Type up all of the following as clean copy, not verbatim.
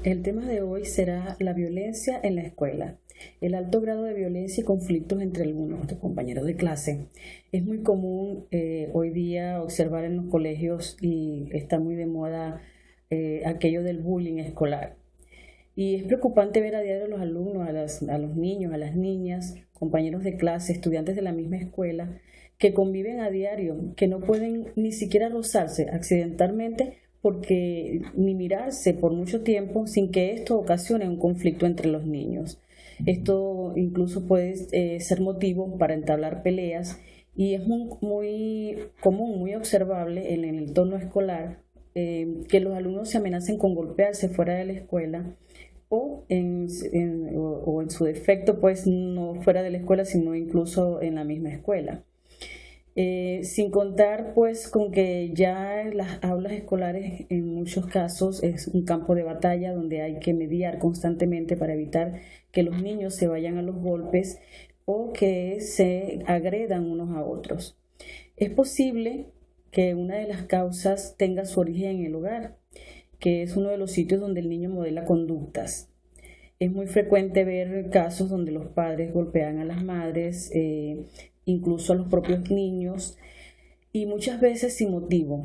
El tema de hoy será la violencia en la escuela, el alto grado de violencia y conflictos entre algunos de compañeros de clase. Es muy común hoy día observar en los colegios y está muy de moda aquello del bullying escolar. Y es preocupante ver a diario a los alumnos, a los niños, a las niñas, compañeros de clase, estudiantes de la misma escuela, que conviven a diario, que no pueden ni siquiera rozarse accidentalmente porque ni mirarse por mucho tiempo sin que esto ocasione un conflicto entre los niños. Esto incluso puede ser motivo para entablar peleas y es muy común, muy observable en el entorno escolar que los alumnos se amenacen con golpearse fuera de la escuela o en su defecto, pues no fuera de la escuela, sino incluso en la misma escuela. Sin contar pues con que ya las aulas escolares en muchos casos es un campo de batalla donde hay que mediar constantemente para evitar que los niños se vayan a los golpes o que se agredan unos a otros. Es posible que una de las causas tenga su origen en el hogar, que es uno de los sitios donde el niño modela conductas. Es muy frecuente ver casos donde los padres golpean a las madres, incluso a los propios niños, y muchas veces sin motivo.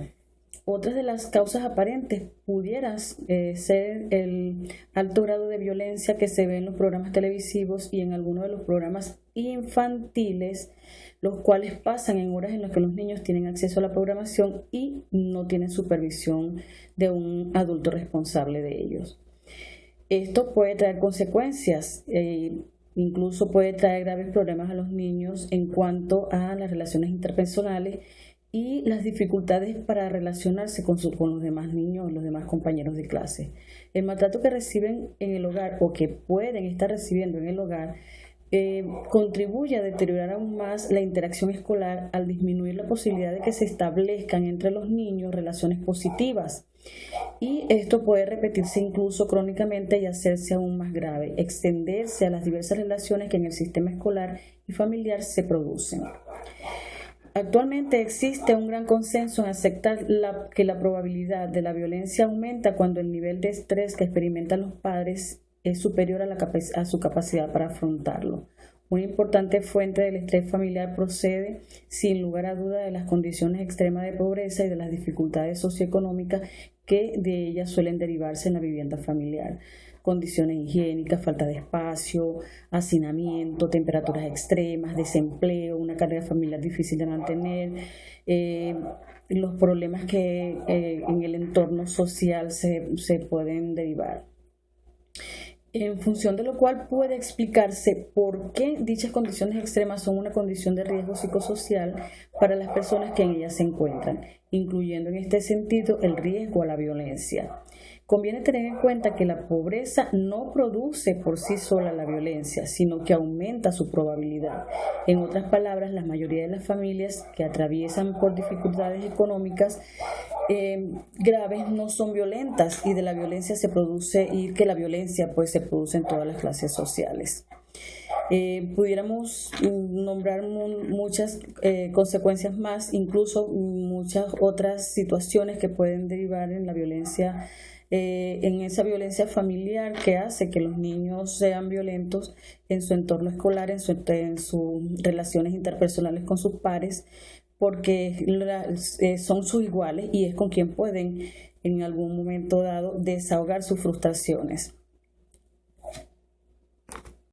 Otras de las causas aparentes pudieran ser el alto grado de violencia que se ve en los programas televisivos y en algunos de los programas infantiles, los cuales pasan en horas en las que los niños tienen acceso a la programación y no tienen supervisión de un adulto responsable de ellos. Esto puede traer consecuencias, incluso puede traer graves problemas a los niños en cuanto a las relaciones interpersonales y las dificultades para relacionarse con los demás niños, los demás compañeros de clase. El maltrato que reciben en el hogar o que pueden estar recibiendo en el hogar contribuye a deteriorar aún más la interacción escolar al disminuir la posibilidad de que se establezcan entre los niños relaciones positivas. Y esto puede repetirse incluso crónicamente y hacerse aún más grave, extenderse a las diversas relaciones que en el sistema escolar y familiar se producen. Actualmente existe un gran consenso en aceptar que la probabilidad de la violencia aumenta cuando el nivel de estrés que experimentan los padres es superior a su capacidad para afrontarlo. Una importante fuente del estrés familiar procede, sin lugar a duda, de las condiciones extremas de pobreza y de las dificultades socioeconómicas que de ellas suelen derivarse en la vivienda familiar. Condiciones higiénicas, falta de espacio, hacinamiento, temperaturas extremas, desempleo, una carga familiar difícil de mantener, los problemas que en el entorno social se pueden derivar. En función de lo cual puede explicarse por qué dichas condiciones extremas son una condición de riesgo psicosocial para las personas que en ellas se encuentran, incluyendo en este sentido el riesgo a la violencia. Conviene tener en cuenta que la pobreza no produce por sí sola la violencia, sino que aumenta su probabilidad. En otras palabras, la mayoría de las familias que atraviesan por dificultades económicas graves no son violentas y de la violencia se produce y que la violencia pues se produce en todas las clases sociales. Pudiéramos nombrar muchas consecuencias más, incluso muchas otras situaciones que pueden derivar en la violencia, en esa violencia familiar que hace que los niños sean violentos en su entorno escolar, en sus relaciones interpersonales con sus pares, porque son sus iguales y es con quien pueden en algún momento dado desahogar sus frustraciones.